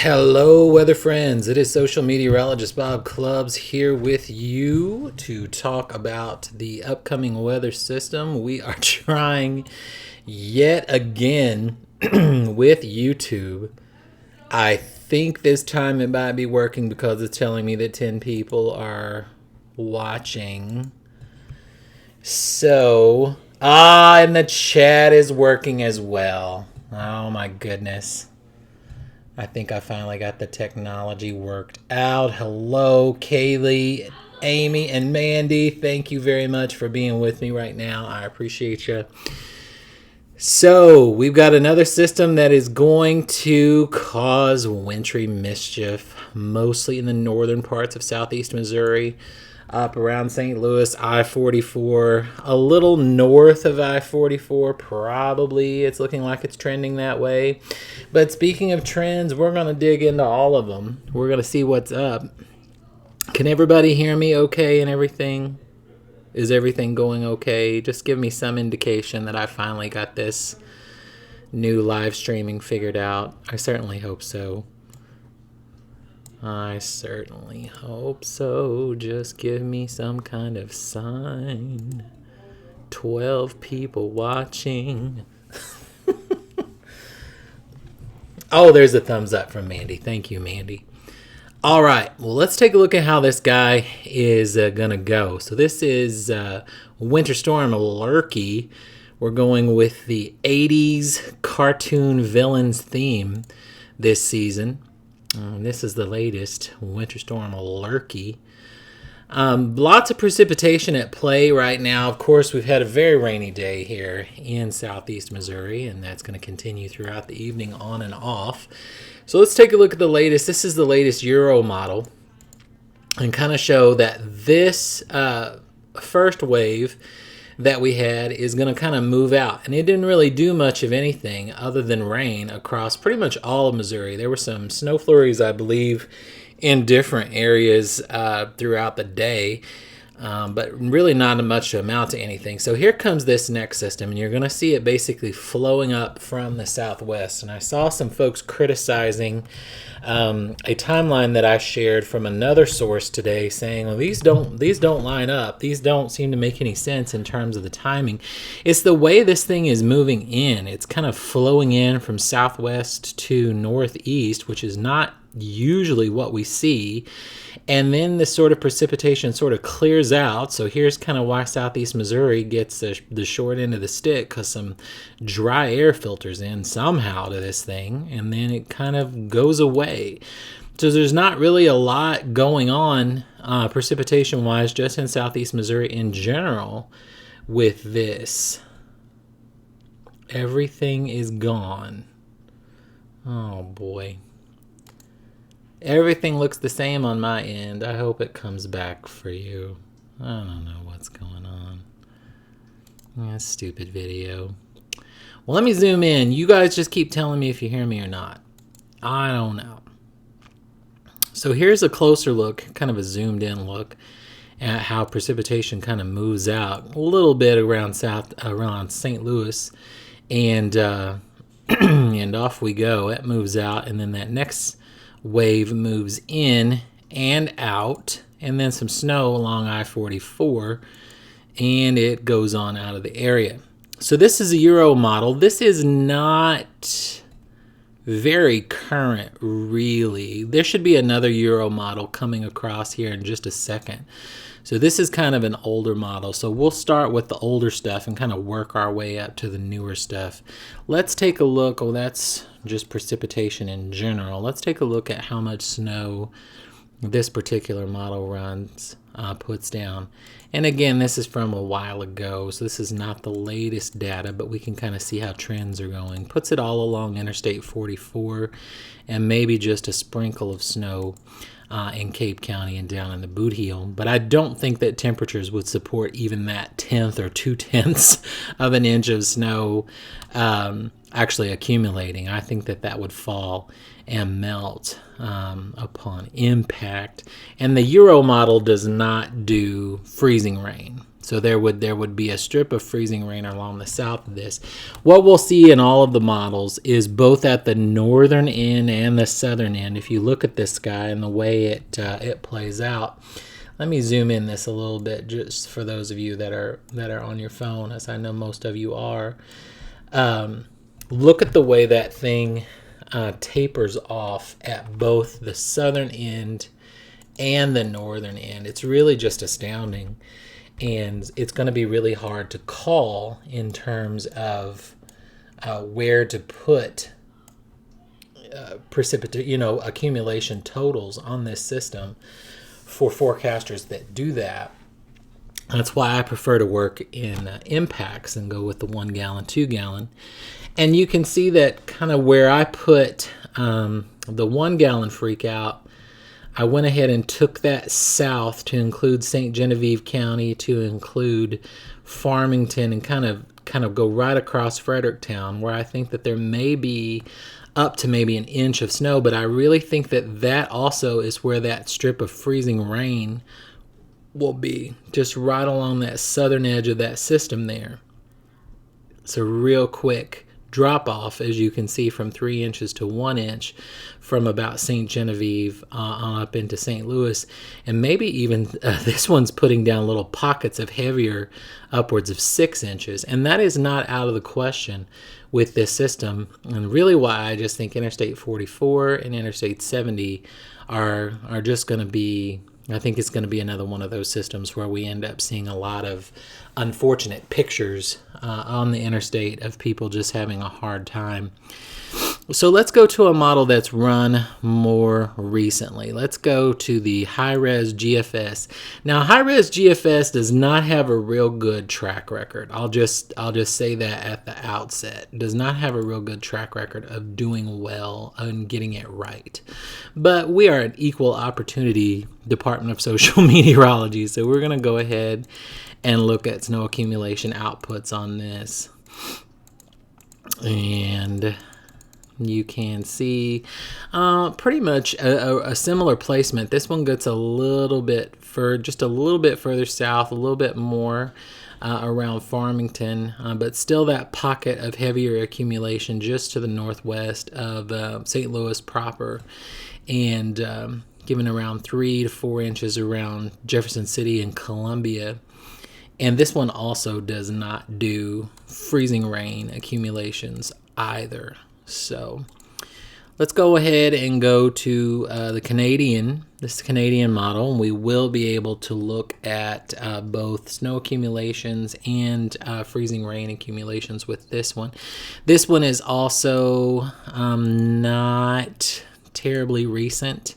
Hello, weather friends. It is social meteorologist Bob Clubs here with you to talk about the upcoming weather system. We are trying yet again with YouTube. I think this time it might be working because it's telling me that 10 people are watching. So, and the chat is working as well. Oh my goodness. I think I finally got the technology worked out. Hello, Kaylee, Amy, and Mandy. Thank you very much for being with me right now. I appreciate you. So, we've got another system that is going to cause wintry mischief, mostly in the northern parts of southeast Missouri, up around St. Louis, I-44, a little north of I-44, probably. It's looking like it's trending that way. But speaking of trends, we're going to dig into all of them. We're going to see what's up. Can everybody hear me okay and everything? Is everything going okay? Just give me some indication that I finally got this new live streaming figured out. I certainly hope so. I certainly hope so. Just give me some kind of sign. 12 people watching. Oh, there's a thumbs up from Mandy. Thank you, Mandy. All right. Well, let's take a look at how this guy is going to go. So this is Winter Storm Lurky. We're going with the 80s cartoon villains theme this season. This is the latest Winter Storm Lurky. Lots of precipitation at play right now. Of course, we've had a very rainy day here in southeast Missouri, and that's going to continue throughout the evening on and off. So let's take a look at the latest. This is the latest Euro model and kind of show that this first wave that we had is going to kind of move out. And it didn't really do much of anything other than rain across pretty much all of Missouri. There were some snow flurries, I believe, in different areas throughout the day, but really not much to amount to anything. So here comes this next system, and you're going to see it basically flowing up from the southwest. And I saw some folks criticizing a timeline that I shared from another source today, saying, "Well, these don't line up. These don't seem to make any sense in terms of the timing." It's the way this thing is moving in. It's kind of flowing in from southwest to northeast, which is not usually what we see. And then this sort of precipitation sort of clears out. So here's kind of why southeast Missouri gets the short end of the stick, because some dry air filters in somehow to this thing, and then it kind of goes away. So there's not really a lot going on precipitation-wise just in southeast Missouri in general with this. Everything is gone. Oh, boy. Everything looks the same on my end. I hope it comes back for you. I don't know what's going on. Stupid video. Well, let me zoom in. You guys just keep telling me if you hear me or not. I don't know. So here's a closer look, kind of a zoomed in look at how precipitation kind of moves out a little bit around St. Louis, and and off we go. It moves out, and then that next wave moves in and out, and then some snow along I-44, and it goes on out of the area. So this is a Euro model. This is not very current, really. There should be another Euro model coming across here in just a second. So this is kind of an older model. So we'll start with the older stuff and kind of work our way up to the newer stuff. Let's take a look. Oh, that's just precipitation in general. Let's take a look at how much snow this particular model runs, puts down. And again, this is from a while ago, so this is not the latest data, but we can kind of see how trends are going. Puts it all along Interstate 44 and maybe just a sprinkle of snow in Cape County and down in the Boot Heel. But I don't think that temperatures would support even that 1/10 or 2/10 of an inch of snow actually accumulating. I think that would fall and melt upon impact. And the Euro model does not do freezing rain. So there would be a strip of freezing rain along the south of this. What we'll see in all of the models is both at the northern end and the southern end. If you look at this guy and the way it plays out, let me zoom in this a little bit just for those of you that are on your phone, as I know most of you are. Look at the way that thing tapers off at both the southern end and the northern end. It's really just astounding. And it's going to be really hard to call in terms of where to put accumulation totals on this system for forecasters that do that. That's why I prefer to work in impacts and go with the 1 gallon, 2 gallon. And you can see that kind of where I put the 1 gallon freak out, I went ahead and took that south to include St. Genevieve County, to include Farmington, and kind of go right across Fredericktown, where I think that there may be up to maybe an inch of snow. But I really think that also is where that strip of freezing rain will be, just right along that southern edge of that system there. It's a real quick drop off, as you can see, from 3 inches to 1 inch from about St. Genevieve on up into St. Louis. And maybe even this one's putting down little pockets of heavier, upwards of 6 inches. And that is not out of the question with this system. And really why I just think Interstate 44 and Interstate 70 are just going to be, I think it's going to be another one of those systems where we end up seeing a lot of unfortunate pictures on the interstate of people just having a hard time. So let's go to a model that's run more recently. Let's go to the high-res GFS. Now, high-res GFS does not have a real good track record. I'll just say that at the outset. It does not have a real good track record of doing well and getting it right. But we are an equal opportunity Department of Social Meteorology, so we're going to go ahead and look at snow accumulation outputs on this. And you can see pretty much a similar placement. This one gets just a little bit further south, a little bit more around Farmington, but still that pocket of heavier accumulation just to the northwest of St. Louis proper, and given around 3 to 4 inches around Jefferson City and Columbia. And this one also does not do freezing rain accumulations either. So let's go ahead and go to this Canadian model, and we will be able to look at both snow accumulations and freezing rain accumulations with this one. This one is also not terribly recent.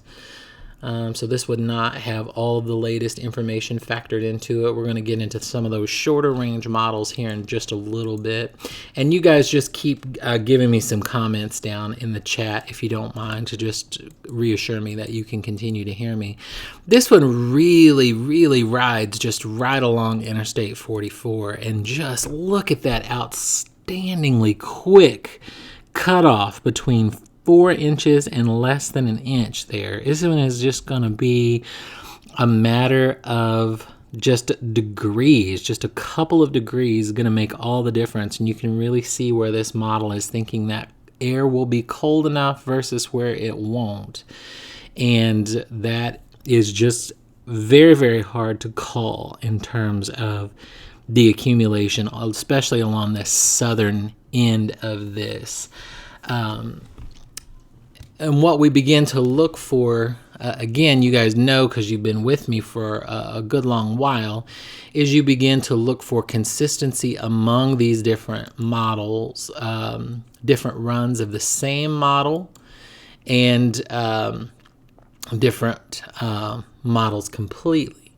So this would not have all of the latest information factored into it. We're going to get into some of those shorter range models here in just a little bit. And you guys just keep giving me some comments down in the chat, if you don't mind, to just reassure me that you can continue to hear me. This one really, really rides just right along Interstate 44. And just look at that outstandingly quick cutoff between 4 inches and less than an inch there. This one is just going to be a matter of just degrees, just a couple of degrees going to make all the difference. And you can really see where this model is thinking that air will be cold enough versus where it won't. And that is just very, very hard to call in terms of the accumulation, especially along the southern end of this. And what we begin to look for, again, you guys know because you've been with me for a good long while, is you begin to look for consistency among these different models, different runs of the same model, and different models completely.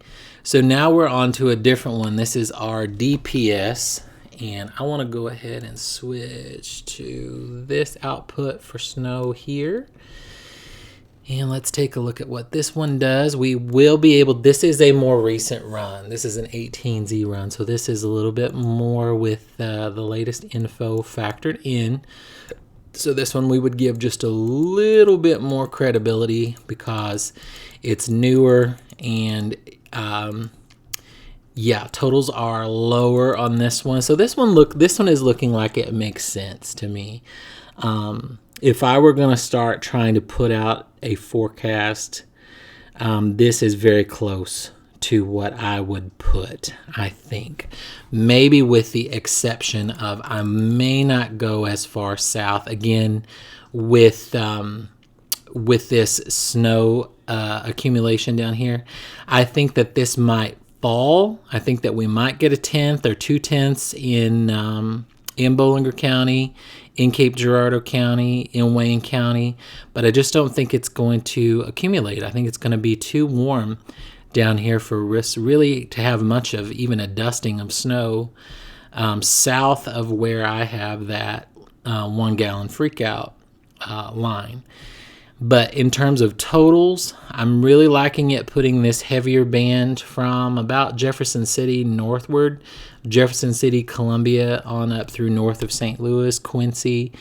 So now we're on to a different one. This is our DPS. And I want to go ahead and switch to this output for snow here. And let's take a look at what this one does. We will be able, this is a more recent run. This is an 18Z run. So this is a little bit more with the latest info factored in. So this one we would give just a little bit more credibility because it's newer and Yeah, totals are lower on this one. So this one is looking like it makes sense to me. If I were going to start trying to put out a forecast, this is very close to what I would put, I think. Maybe with the exception of I may not go as far south again with this snow accumulation down here. I think that this might fall. I think that we might get a 1/10 or 2/10 in Bollinger County, in Cape Girardeau County, in Wayne County, but I just don't think it's going to accumulate. I think it's going to be too warm down here for really to have much of even a dusting of snow south of where I have that 1 gallon freakout line. But in terms of totals, I'm really liking it putting this heavier band from about Jefferson City northward, Jefferson City, Columbia, on up through north of St. Louis, Quincy,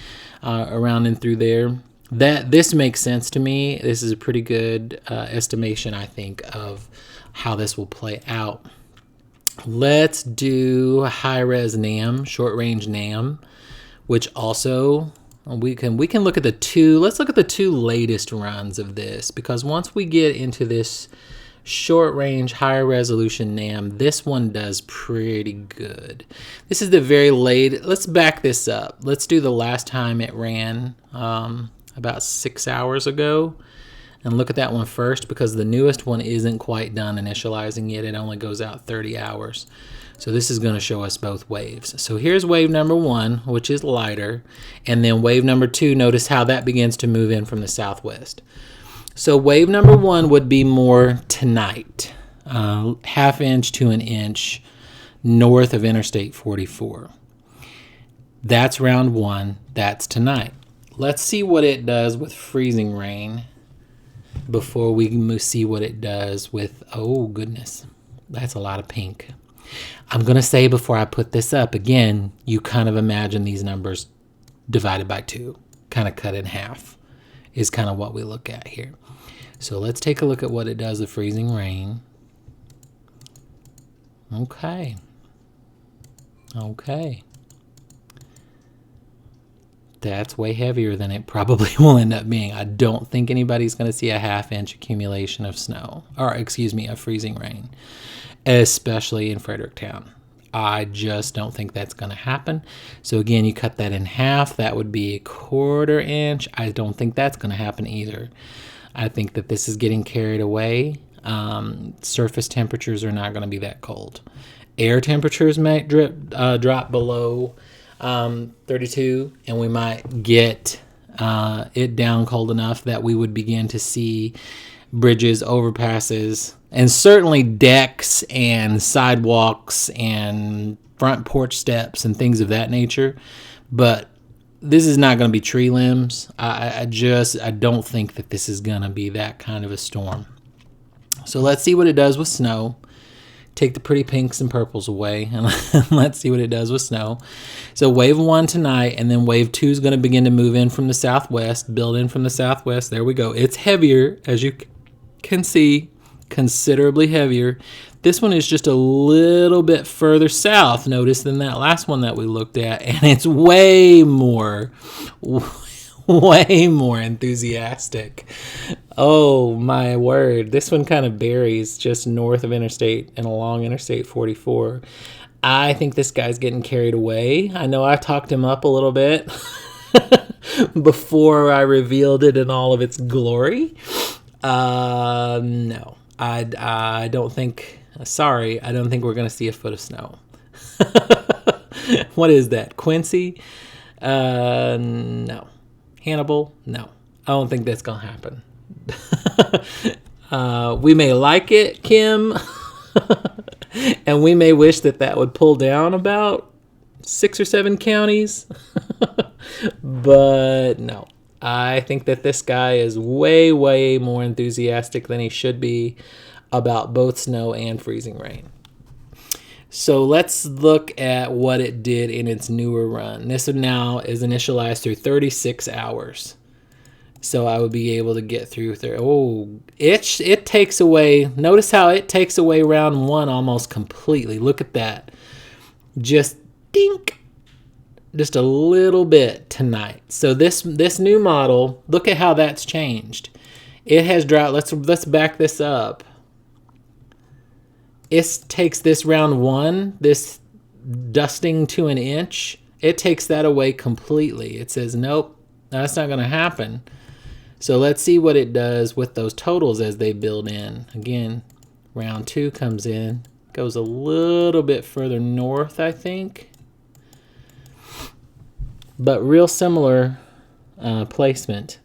around and through there. This makes sense to me. This is a pretty good estimation, I think, of how this will play out. Let's do high-res NAM, short-range NAM, which also we can look at the two. Let's look at the two latest runs of this, because once we get into this short-range, higher-resolution NAM, this one does pretty good. This is the very late. Let's back this up. Let's do the last time it ran about 6 hours ago, and look at that one first, because the newest one isn't quite done initializing yet. It only goes out 30 hours. So this is going to show us both waves. So here's wave number 1, which is lighter, and then wave number 2, notice how that begins to move in from the southwest. So wave number 1 would be more tonight, 1/2 inch to 1 inch north of Interstate 44. That's round 1. That's tonight. Let's see what it does with freezing rain before we see what it does with, oh goodness, that's a lot of pink. I'm going to say before I put this up, again, you kind of imagine these numbers divided by 2, kind of cut in half is kind of what we look at here. So let's take a look at what it does with freezing rain. Okay. That's way heavier than it probably will end up being. I don't think anybody's going to see a 1/2 inch accumulation of snow, or excuse me, of freezing rain, especially in Fredericktown. I just don't think that's going to happen. So again, you cut that in half, that would be 1/4 inch. I don't think that's going to happen either. I think that this is getting carried away. Surface temperatures are not going to be that cold. Air temperatures might drop below 32, and we might get it down cold enough that we would begin to see bridges, overpasses, and certainly decks and sidewalks and front porch steps and things of that nature. But this is not going to be tree limbs. I don't think that this is going to be that kind of a storm. So let's see what it does with snow. Take the pretty pinks and purples away, and let's see what it does with snow. So wave 1 tonight, and then wave 2 is going to begin to move in from the southwest, build in from the southwest. There we go. It's heavier, as you can see, considerably heavier. This one is just a little bit further south, notice, than that last one that we looked at, and it's way more enthusiastic. Oh my word. This one kind of buries just north of Interstate and along Interstate 44. I think this guy's getting carried away. I know I talked him up a little bit before I revealed it in all of its glory. No, I don't think, sorry, I don't think we're going to see a foot of snow. What is that? Quincy? No. Hannibal? No. I don't think that's going to happen. We may like it, Kim, and we may wish that would pull down about 6 or 7 counties, but no. I think that this guy is way, way more enthusiastic than he should be about both snow and freezing rain. So let's look at what it did in its newer run. This now is initialized through 36 hours. So I would be able to get through there. Oh, it takes away. Notice how it takes away round one almost completely. Look at that. Just dink. Just a little bit tonight. So this new model, look at how that's changed. It has dropped. Let's back this up. It takes this round one, this dusting to an inch. It takes that away completely. It says, nope, that's not going to happen. So let's see what it does with those totals as they build in. Again, round two comes in, goes a little bit further north, I think. But real similar placement.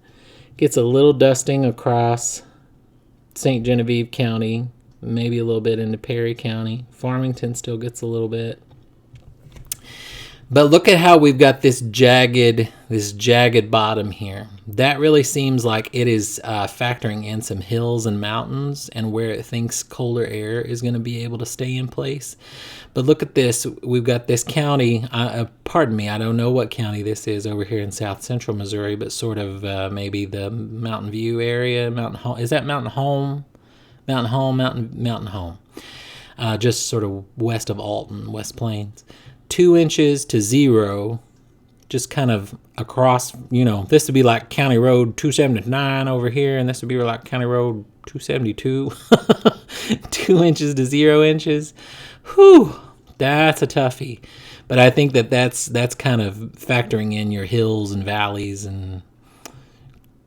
Gets a little dusting across St. Genevieve County, maybe a little bit into Perry County. Farmington still gets a little bit. But look at how we've got this jagged bottom here. That really seems like it is factoring in some hills and mountains and where it thinks colder air is going to be able to stay in place. But look at this. We've got this county. Pardon me, I don't know what county this is over here in south central Missouri, but sort of maybe the Mountain View area. Is that Mountain Home? Mountain Home. Just sort of west of Alton, West Plains. 2 inches to 0, just kind of across, this would be like County Road 279 over here, and this would be like County Road 272. 2 inches to 0 inches. Whew, that's a toughie. But I think that's kind of factoring in your hills and valleys and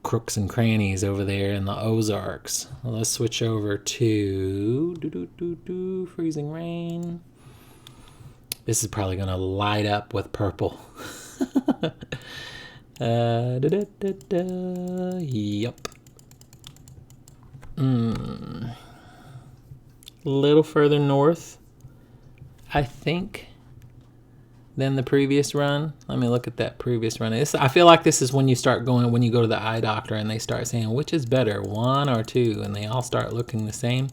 crooks and crannies over there in the Ozarks. Well, let's switch over to freezing rain. This is probably going to light up with purple. Yep. A little further north, I think, than the previous run. Let me look at that previous run. I feel like this is when you go to the eye doctor and they start saying, which is better, 1 or 2? And they all start looking the same.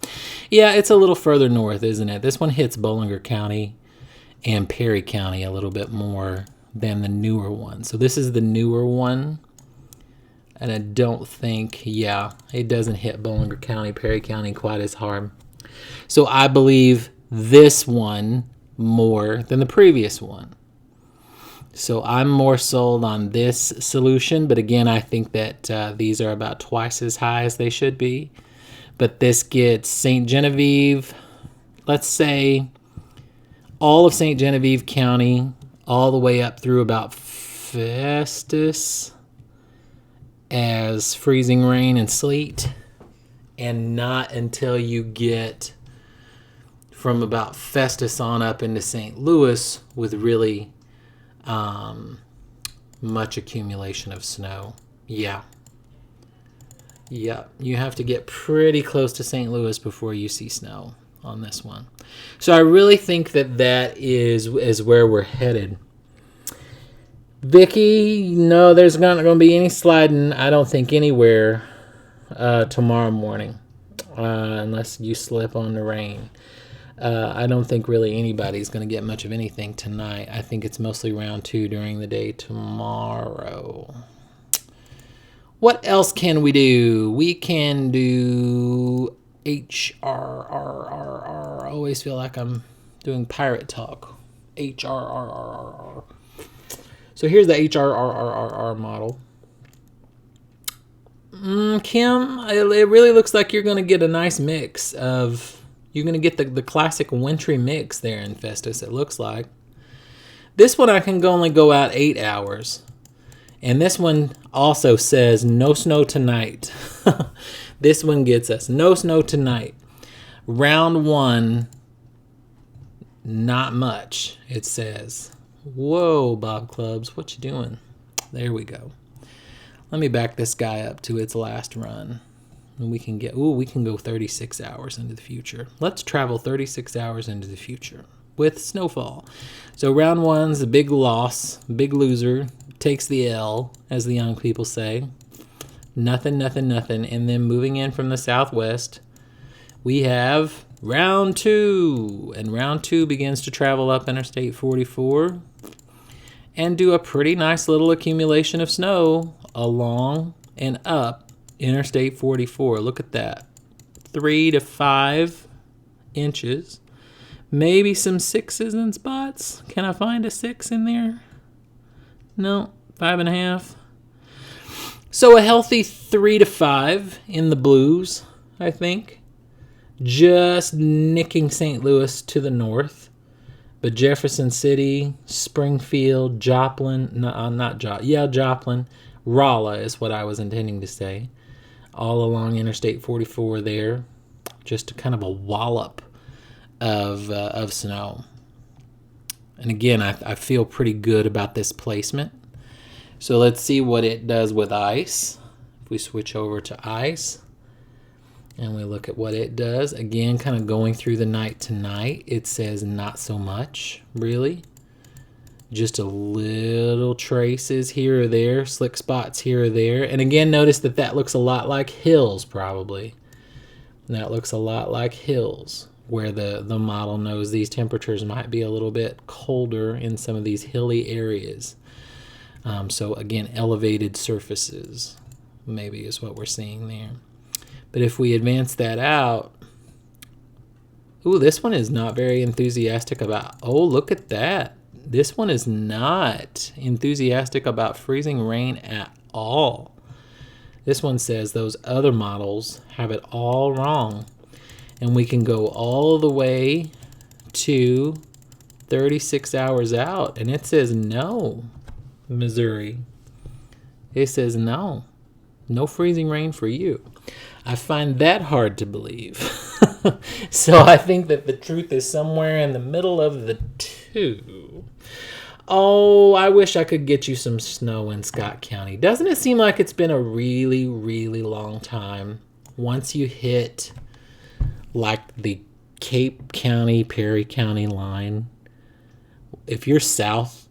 Yeah, it's a little further north, isn't it? This one hits Bollinger County and Perry County a little bit more than the newer one. So this is the newer one. And I don't think, it doesn't hit Bollinger County, Perry County quite as hard. So I believe this one more than the previous one. So I'm more sold on this solution. But again, I think that these are about twice as high as they should be. But this gets St. Genevieve, let's say, all of St. Genevieve County, all the way up through about Festus as freezing rain and sleet, and not until you get from about Festus on up into St. Louis with really much accumulation of snow. Yeah, you have to get pretty close to St. Louis before you see snow on this one. So I really think that is where we're headed. Vicky, no, there's not going to be any sliding, I don't think, anywhere tomorrow morning, unless you slip on the rain. I don't think really anybody's going to get much of anything tonight. I think it's mostly round 2 during the day tomorrow. What else can we do? We can do HRRRR. I always feel like I'm doing pirate talk. HRRRR. So here's the HRRRR model. Kim, it really looks like you're going to get a nice mix of... You're going to get the classic wintry mix there in Festus, it looks like. This one I can only go out 8 hours. And this one also says no snow tonight. This one gets us no snow tonight. Round 1, not much, it says. Whoa, Bob Clubs, what you doing? There we go. Let me back this guy up to its last run. And we can go 36 hours into the future. Let's travel 36 hours into the future with snowfall. So round 1's a big loss, big loser, takes the L, as the young people say. Nothing. And then moving in from the southwest, we have round 2. And round 2 begins to travel up Interstate 44 and do a pretty nice little accumulation of snow along and up Interstate 44. Look at that. 3 to 5 inches. Maybe some 6s in spots. Can I find a 6 in there? No, 5.5. So a healthy 3 to 5 in the blues, I think. Just nicking St. Louis to the north. But Jefferson City, Springfield, Joplin, Joplin, Rolla is what I was intending to say. All along Interstate 44 there. Just kind of a wallop of snow. And again, I feel pretty good about this placement. So let's see what it does with ice. If we switch over to ice and we look at what it does, again, kind of going through the night tonight, it says not so much, really. Just a little traces here or there, slick spots here or there. And again, notice that looks a lot like hills, probably. That looks a lot like hills, where the model knows these temperatures might be a little bit colder in some of these hilly areas. So again, elevated surfaces maybe is what we're seeing there. But if we advance that out, ooh, this one is not very enthusiastic about, oh, look at that. This one is not enthusiastic about freezing rain at all. This one says those other models have it all wrong. And we can go all the way to 36 hours out, and it says no, Missouri. It says no freezing rain for you. I find that hard to believe. So I think that the truth is somewhere in the middle of the two. Oh, I wish I could get you some snow in Scott County. Doesn't it seem like it's been a really, really long time? Once you hit like the Cape County, Perry County line, if you're south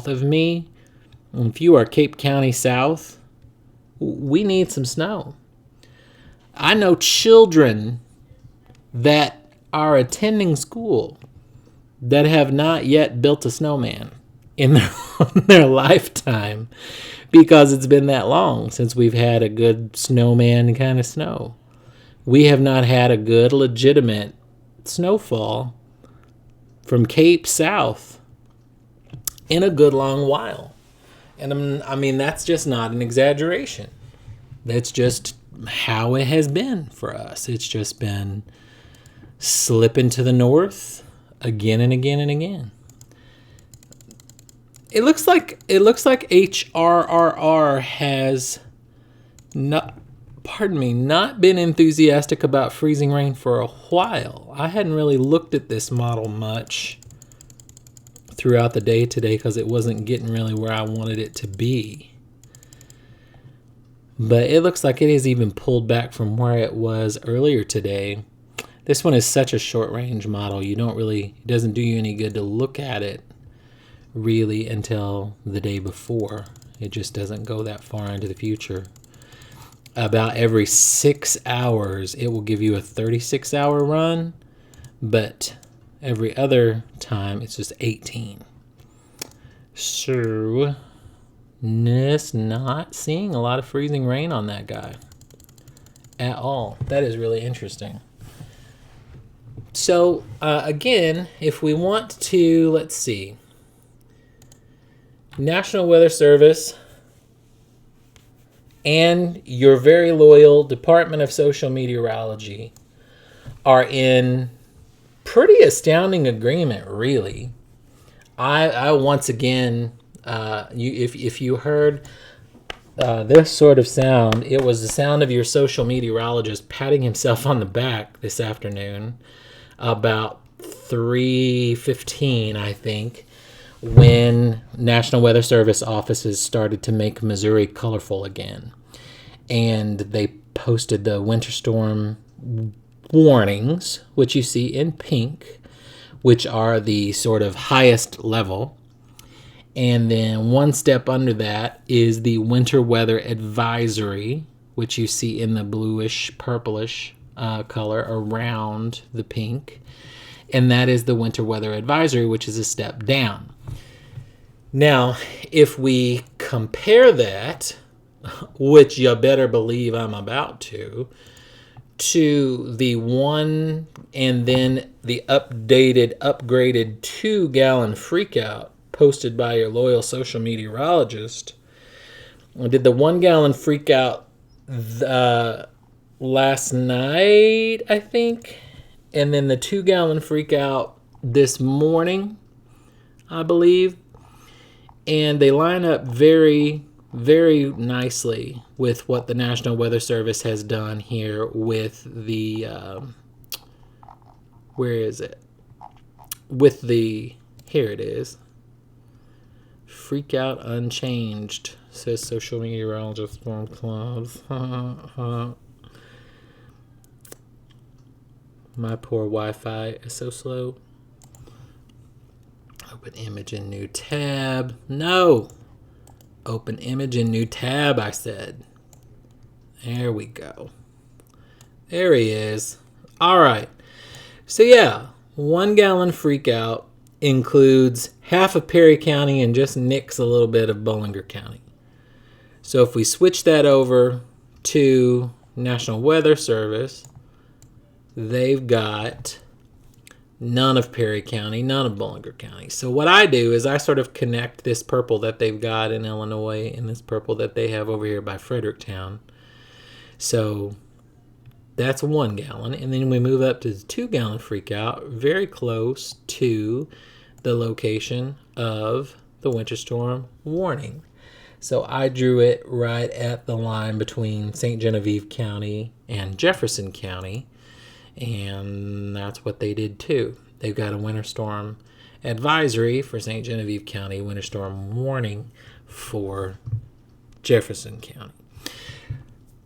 of me, if you are Cape County south, we need some snow. I know children that are attending school that have not yet built a snowman in their lifetime because it's been that long since we've had a good snowman kind of snow. We have not had a good, legitimate snowfall from Cape south in a good long while. And I mean, that's just not an exaggeration. That's just how it has been for us. It's just been slipping to the north again and again and again. It looks like HRRR has not been enthusiastic about freezing rain for a while. I hadn't really looked at this model much throughout the day today because it wasn't getting really where I wanted it to be. But it looks like it has even pulled back from where it was earlier today. This one is such a short range model. It doesn't do you any good to look at it really until the day before. It just doesn't go that far into the future. About every 6 hours, it will give you a 36-hour run, but every other time, it's just 18. So, just not seeing a lot of freezing rain on that guy at all. That is really interesting. So, again, if we want to, let's see, National Weather Service and your very loyal Department of Social Meteorology are in pretty astounding agreement, really. I once again, if you heard this sort of sound, it was the sound of your social meteorologist patting himself on the back this afternoon about 3:15, I think, when National Weather Service offices started to make Missouri colorful again. And they posted the winter storm warnings, which you see in pink, which are the sort of highest level. And then one step under that is the winter weather advisory, which you see in the bluish, purplish color around the pink. And that is the winter weather advisory, which is a step down. Now, if we compare that, which you better believe I'm about to the 1 and then the upgraded 2-gallon freakout posted by your loyal social meteorologist. I did the 1-gallon freakout last night, I think, and then the 2-gallon freakout this morning, I believe. And they line up very, very nicely with what the National Weather Service has done here with the, where is it? With the, here it is. Freak out unchanged, says social meteorologist Storm Clouds. My poor Wi-Fi is so slow. Open image in new tab. No! Open image in new tab, I said. There we go. There he is. All right. So yeah, 1-gallon freakout includes half of Perry County and just nicks a little bit of Bollinger County. So if we switch that over to National Weather Service, they've got none of Perry County, none of Bollinger County. So what I do is I sort of connect this purple that they've got in Illinois and this purple that they have over here by Fredericktown. So that's 1 gallon. And then we move up to the 2-gallon freakout, very close to the location of the winter storm warning. So I drew it right at the line between St. Genevieve County and Jefferson County. And that's what they did too. They've got a winter storm advisory for St. Genevieve County, winter storm warning for Jefferson County.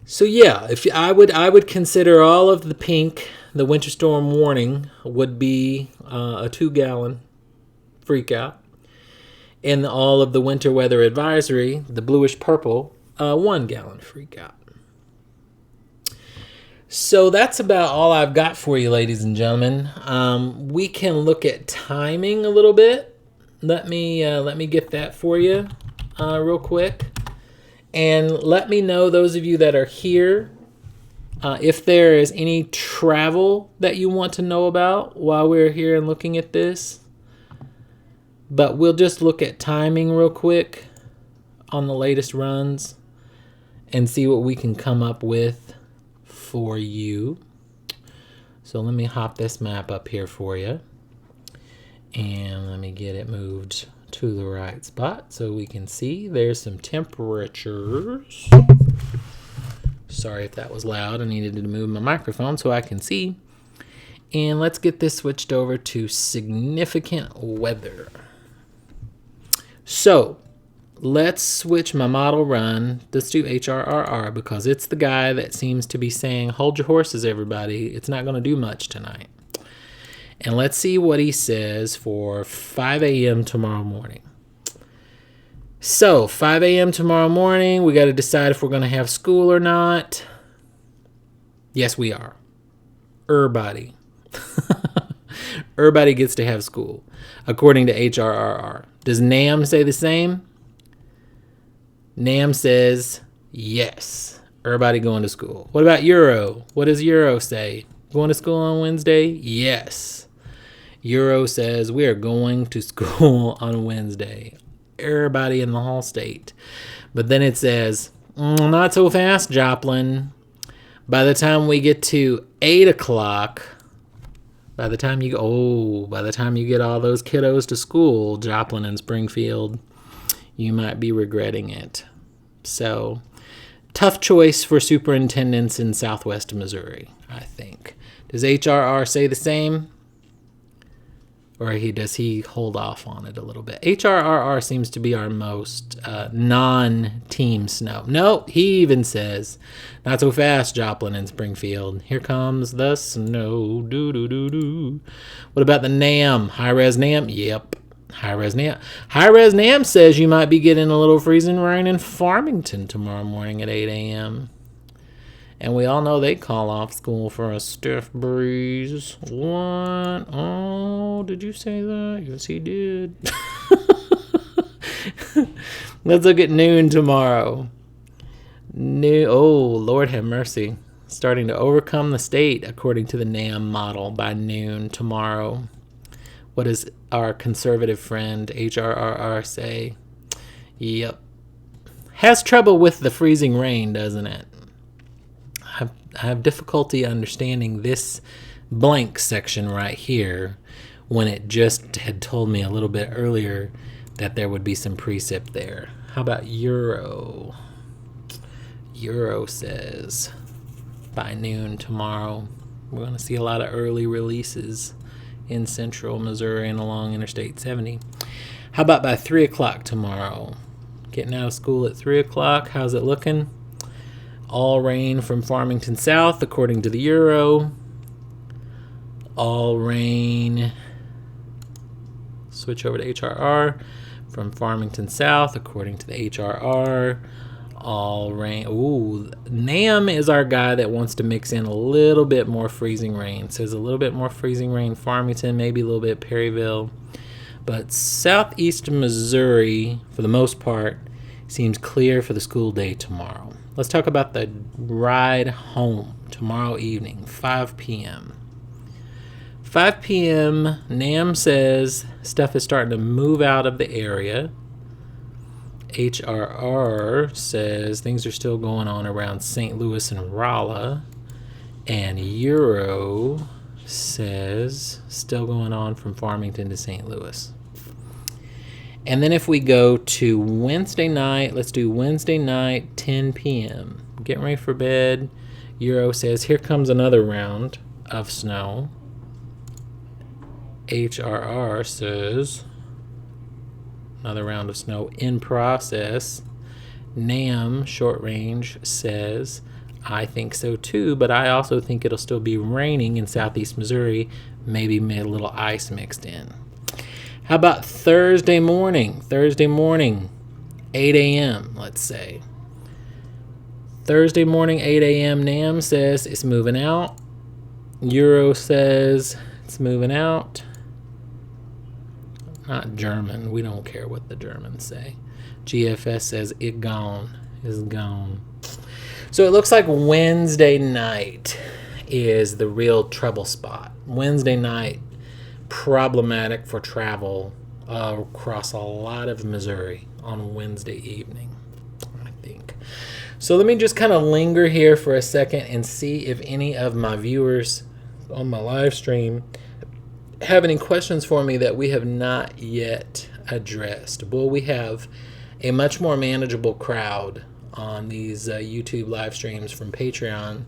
So yeah, if I would consider all of the pink, the winter storm warning would be a 2-gallon freakout, and all of the winter weather advisory, the bluish purple, 1-gallon freakout. So that's about all I've got for you, ladies and gentlemen. We can look at timing a little bit. Let me get that for you real quick. And let me know, those of you that are here, if there is any travel that you want to know about while we're here and looking at this. But we'll just look at timing real quick on the latest runs and see what we can come up with for you. So let me hop this map up here for you. And let me get it moved to the right spot so we can see. There's some temperatures. Sorry if that was loud. I needed to move my microphone so I can see. And let's get this switched over to significant weather. So let's switch my model run. Let's do HRRR because it's the guy that seems to be saying, hold your horses, everybody. It's not going to do much tonight. And let's see what he says for 5 a.m. tomorrow morning. So 5 a.m. tomorrow morning, we got to decide if we're going to have school or not. Yes, we are. Everybody. Everybody gets to have school, according to HRRR. Does NAM say the same? NAM says yes. Everybody going to school. What about Euro? What does Euro say? Going to school on Wednesday? Yes. Euro says we are going to school on Wednesday. Everybody in the whole state. But then it says, not so fast, Joplin. By the time we get to 8 o'clock, by the time you get all those kiddos to school, Joplin and Springfield, you might be regretting it. So, tough choice for superintendents in Southwest Missouri, I think. Does HRR say the same? Or does he hold off on it a little bit? HRRR seems to be our most non-team snow. No, he even says, not so fast, Joplin and Springfield. Here comes the snow. Do-do-do-do. What about the NAM? High-res NAM? Yep. High-res NAM. High-res NAM says you might be getting a little freezing rain in Farmington tomorrow morning at 8 a.m. And we all know they call off school for a stiff breeze. What? Oh, did you say that? Yes, he did. Let's look at noon tomorrow. Oh, Lord have mercy. Starting to overcome the state according to the NAM model by noon tomorrow. What does our conservative friend HRRR say? Yep. Has trouble with the freezing rain, doesn't it? I have difficulty understanding this blank section right here when it just had told me a little bit earlier that there would be some precip there. How about Euro? Euro says by noon tomorrow, we're going to see a lot of early releases in central Missouri and along Interstate 70. How about by 3 o'clock tomorrow? Getting out of school at 3 o'clock. How's it looking? All rain from Farmington south, according to the Euro. All rain. Switch over to HRR. From Farmington south, according to the HRR. All rain. Ooh, NAM is our guy that wants to mix in a little bit more freezing rain. Says a little bit more freezing rain, Farmington, maybe a little bit Perryville. But southeast Missouri, for the most part, seems clear for the school day tomorrow. Let's talk about the ride home tomorrow evening, 5 p.m. 5 p.m., NAM says stuff is starting to move out of the area. HRR says things are still going on around St. Louis and Rolla. And Euro says still going on from Farmington to St. Louis. And then if we go to Wednesday night, let's do Wednesday night, 10 p.m. Getting ready for bed. Euro says here comes another round of snow. HRR says another round of snow in process. NAM, short range, says I think so too, but I also think it'll still be raining in southeast Missouri, maybe a little ice mixed in. How about Thursday morning? Thursday morning, 8 a.m., let's say. Thursday morning, 8 a.m., NAM says it's moving out. Euro says it's moving out. Not German. We don't care what the Germans say. GFS says it gone. Is gone. So it looks like Wednesday night is the real trouble spot. Wednesday night, problematic for travel across a lot of Missouri on Wednesday evening, I think. So let me just kind of linger here for a second and see if any of my viewers on my live stream have any questions for me that we have not yet addressed. Well, we have a much more manageable crowd on these YouTube live streams from Patreon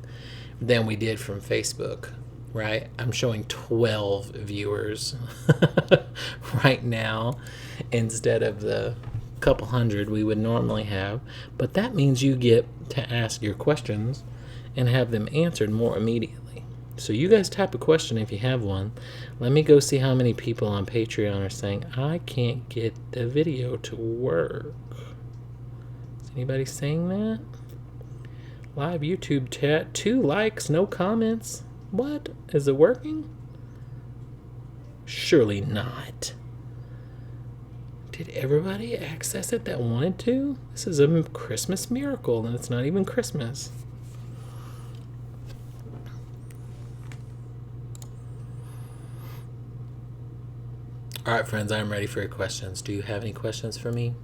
than we did from Facebook, right? I'm showing 12 viewers right now instead of the couple hundred we would normally have. But that means you get to ask your questions and have them answered more immediately. So you guys type a question if you have one. Let me go see how many people on Patreon are saying, I can't get the video to work. Is anybody saying that? Live YouTube chat, 2 likes, no comments. What? Is it working? Surely not. Did everybody access it that wanted to? This is a Christmas miracle, and it's not even Christmas. All right, friends, I'm ready for your questions. Do you have any questions for me?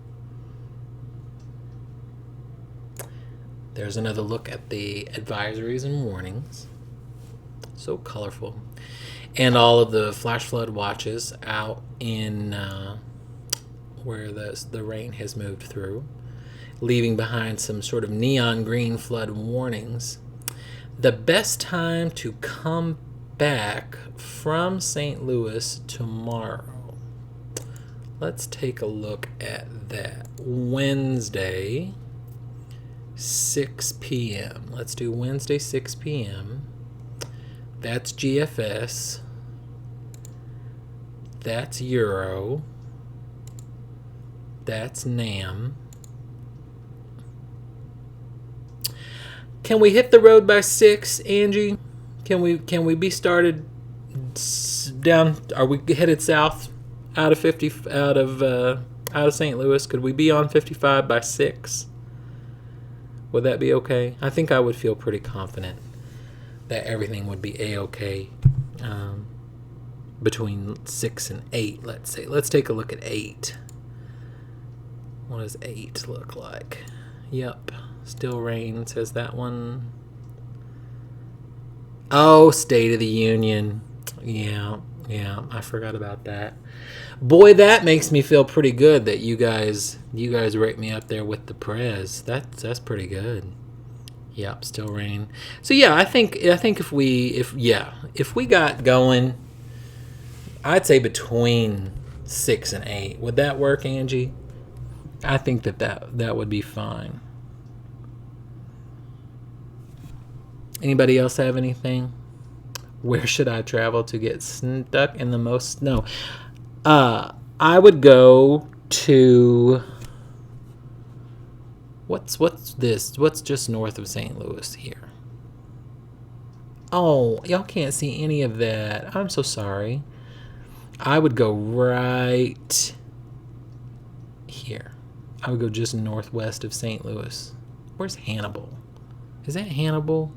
There's another look at the advisories and warnings. So colorful. And all of the flash flood watches out in where the rain has moved through, leaving behind some sort of neon green flood warnings. The best time to come back from St. Louis tomorrow. Let's take a look at that. Wednesday, 6 p.m. Let's do Wednesday, 6 p.m. That's GFS. That's Euro. That's NAM. Can we hit the road by 6, Angie? Can we be started down? Are we headed south out of out of St. Louis? Could we be on 55 by 6? Would that be okay? I think I would feel pretty confident that everything would be A-okay between 6 and 8, let's say. Let's take a look at 8. What does 8 look like? Yep, still rain, says that one. Oh, State of the Union. Yeah, I forgot about that. Boy, that makes me feel pretty good that you guys rate me up there with the Prez. That's pretty good. Yep, still raining. So yeah, I think if we got going, I'd say between 6 and 8. Would that work, Angie? I think that would be fine. Anybody else have anything? Where should I travel to get stuck in the most snow? I would go to what's this? What's just north of St. Louis here? Oh, y'all can't see any of that. I'm so sorry. I would go right here. I would go just northwest of St. Louis. Where's Hannibal? Is that Hannibal?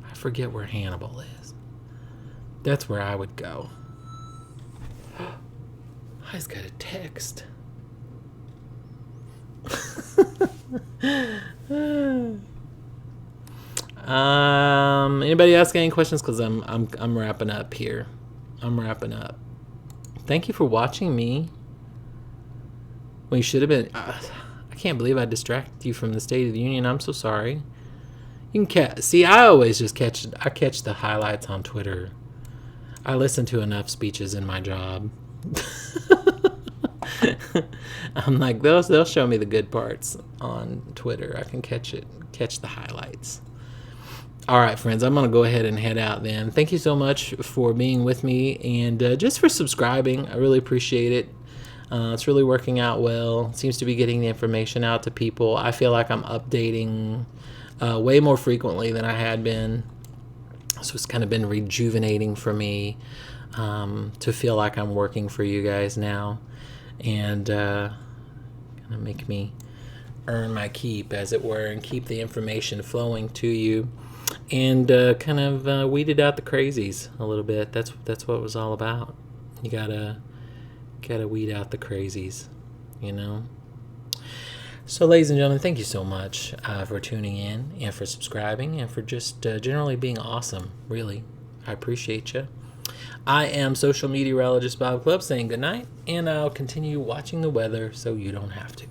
I forget where Hannibal is. That's where I would go. I just got a text. Anybody else got any questions? Because I'm wrapping up here. I'm wrapping up. Thank you for watching me. Well, you should have been. I can't believe I distracted you from the State of the Union. I'm so sorry. You can see. I always just catch the highlights on Twitter. I listen to enough speeches in my job. I'm like, they'll show me the good parts on Twitter. I can catch the highlights. All right, friends, I'm going to go ahead and head out then. Thank you so much for being with me and just for subscribing. I really appreciate it. It's really working out well. Seems to be getting the information out to people. I feel like I'm updating way more frequently than I had been. So it's kind of been rejuvenating for me to feel like I'm working for you guys now. And kind of make me earn my keep, as it were, and keep the information flowing to you. And kind of weeded out the crazies a little bit. That's what it was all about. You gotta weed out the crazies, you know. So, ladies and gentlemen, thank you so much for tuning in and for subscribing and for just generally being awesome. Really, I appreciate you. I am social meteorologist Bob Club saying good night, and I'll continue watching the weather so you don't have to.